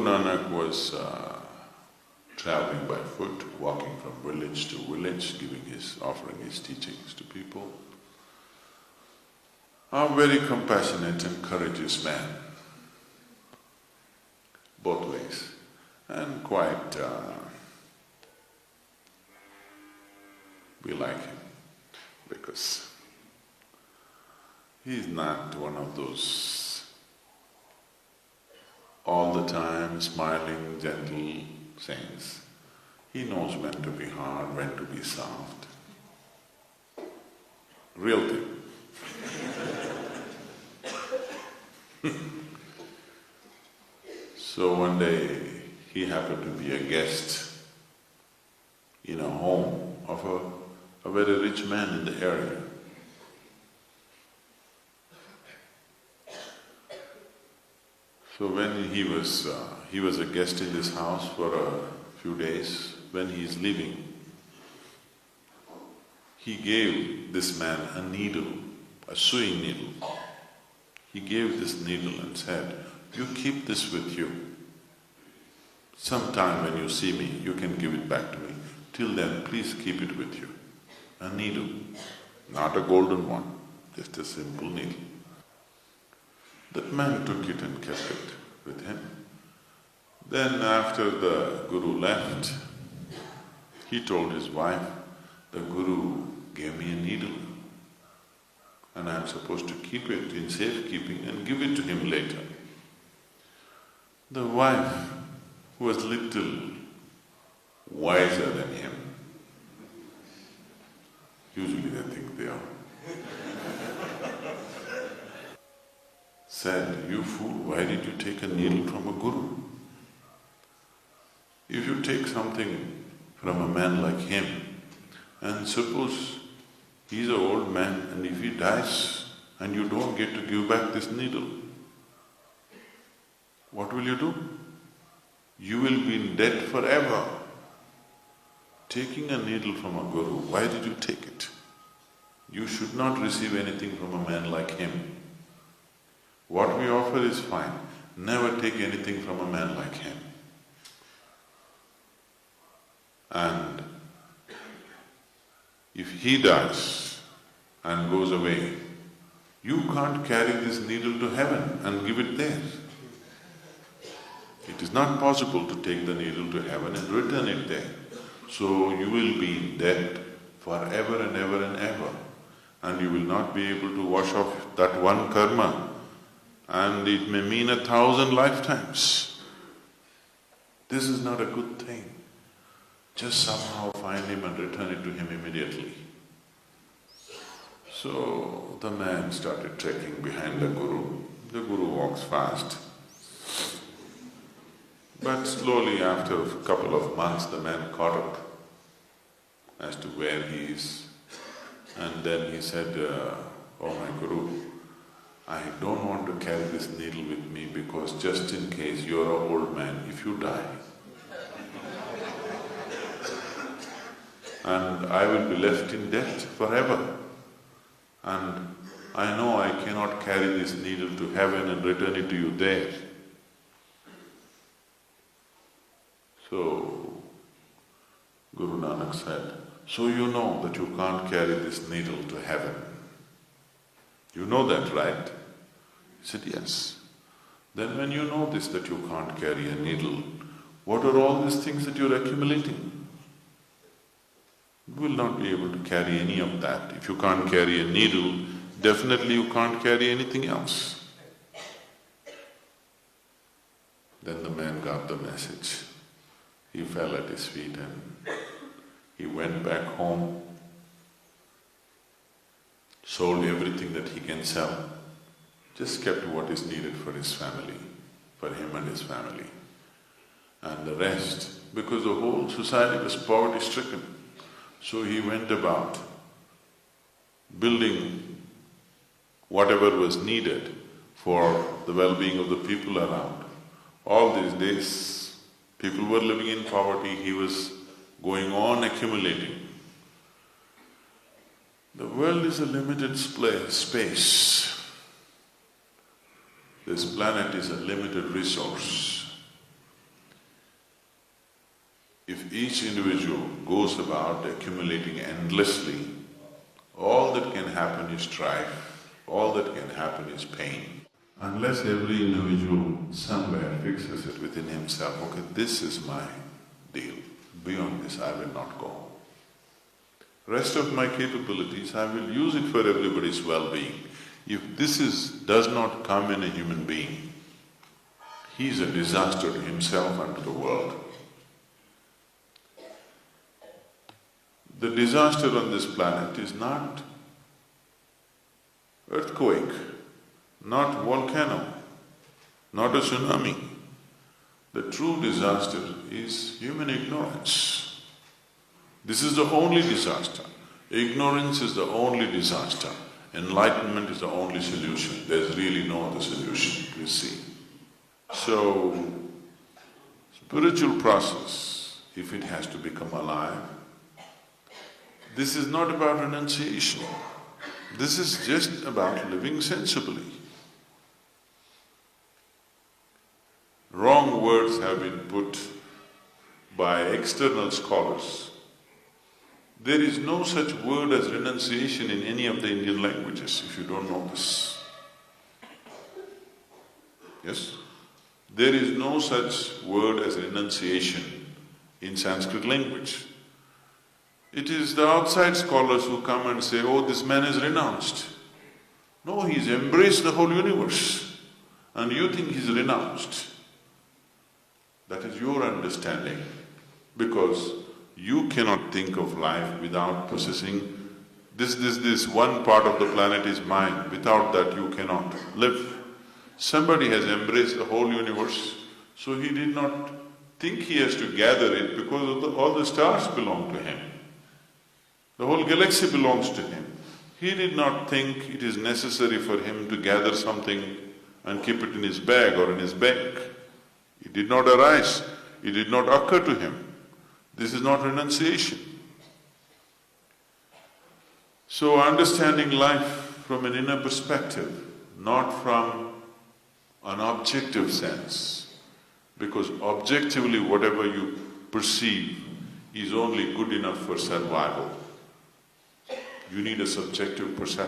Nanak was traveling by foot, walking from village to village, offering his teachings to people. A very compassionate and courageous man, both ways, and quite we like him because he's not one of those all the time smiling, gentle saints. He knows when to be hard, when to be soft. Real thing. So one day he happened to be a guest in a home of a very rich man in the area. So when he was a guest in this house for a few days. When he is leaving, he gave this man a needle, a sewing needle. He gave this needle and said, "You keep this with you. Sometime when you see me, you can give it back to me. Till then, please keep it with you." A needle, not a golden one, just a simple needle. That man took it and kept it with him. Then after the Guru left, he told his wife, "The Guru gave me a needle and I'm supposed to keep it in safekeeping and give it to him later." The wife, who was little wiser than him, usually they think they are, said, "You fool, why did you take a needle from a guru? If you take something from a man like him, and suppose he's an old man and if he dies and you don't get to give back this needle, what will you do? You will be in debt forever. Taking a needle from a guru, why did you take it? You should not receive anything from a man like him. What we offer is fine, never take anything from a man like him. And if he dies and goes away, you can't carry this needle to heaven and give it there. It is not possible to take the needle to heaven and return it there. So you will be in debt forever and ever and ever, and you will not be able to wash off that one karma, and it may mean 1,000 lifetimes. This is not a good thing. Just somehow find him and return it to him immediately." So the man started trekking behind the Guru. The Guru walks fast. But slowly, after a couple of months, the man caught up as to where he is. And then he said, "Oh my Guru, I don't want to carry this needle with me because just in case you're an old man, if you die, and I will be left in debt forever. And I know I cannot carry this needle to heaven and return it to you there." So Gurunanak said, "So you know that you can't carry this needle to heaven. You know that, right?" He said, "Yes." "Then when you know this, that you can't carry a needle, what are all these things that you're accumulating? You will not be able to carry any of that. If you can't carry a needle, definitely you can't carry anything else." Then the man got the message. He fell at his feet and he went back home, sold everything that he can sell, just kept what is needed for his family, for him and his family. And the rest, because the whole society was poverty-stricken, so he went about building whatever was needed for the well-being of the people around. All these days, people were living in poverty, he was going on accumulating. The world is a limited space. This planet is a limited resource. if each individual goes about accumulating endlessly, all that can happen is strife, all that can happen is pain. Unless every individual somewhere fixes it within himself, okay, this is my deal, beyond this I will not go. Rest of my capabilities, I will use it for everybody's well-being. If does not come in a human being, he is a disaster to himself and to the world. The disaster on this planet is not earthquake, not volcano, not a tsunami. The true disaster is human ignorance. This is the only disaster. Ignorance is the only disaster. Enlightenment is the only solution. There's really no other solution, you see. So, spiritual process, if it has to become alive, this is not about renunciation. This is just about living sensibly. Wrong words have been put by external scholars. There is no such word as renunciation in any of the Indian languages, if you don't know this. Yes? There is no such word as renunciation in Sanskrit language. It is the outside scholars who come and say, oh, this man is renounced. No, he's embraced the whole universe and you think he's renounced. That is your understanding, because you cannot think of life without possessing this one part of the planet is mine. Without that you cannot live. Somebody has embraced the whole universe, so he did not think he has to gather it because all the stars belong to him. The whole galaxy belongs to him. He did not think it is necessary for him to gather something and keep it in his bag or in his bank. It did not arise, it did not occur to him. This is not renunciation. So understanding life from an inner perspective, not from an objective sense, because objectively whatever you perceive is only good enough for survival. You need a subjective perception.